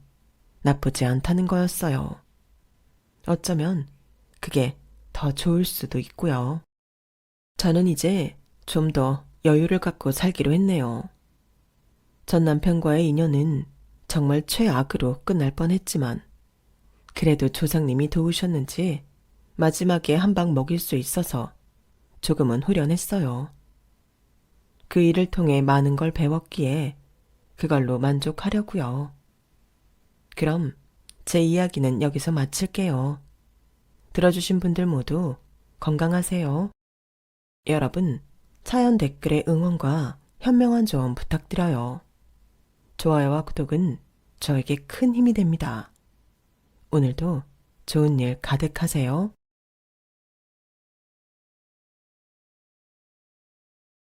나쁘지 않다는 거였어요. 어쩌면 그게 더 좋을 수도 있고요. 저는 이제 좀 더 여유를 갖고 살기로 했네요. 전 남편과의 인연은 정말 최악으로 끝날 뻔했지만 그래도 조상님이 도우셨는지 마지막에 한 방 먹일 수 있어서 조금은 후련했어요. 그 일을 통해 많은 걸 배웠기에 그걸로 만족하려고요. 그럼 제 이야기는 여기서 마칠게요. 들어주신 분들 모두 건강하세요. 여러분, 사연 댓글에 응원과 현명한 조언 부탁드려요. 좋아요와 구독은 저에게 큰 힘이 됩니다. 오늘도 좋은 일 가득하세요.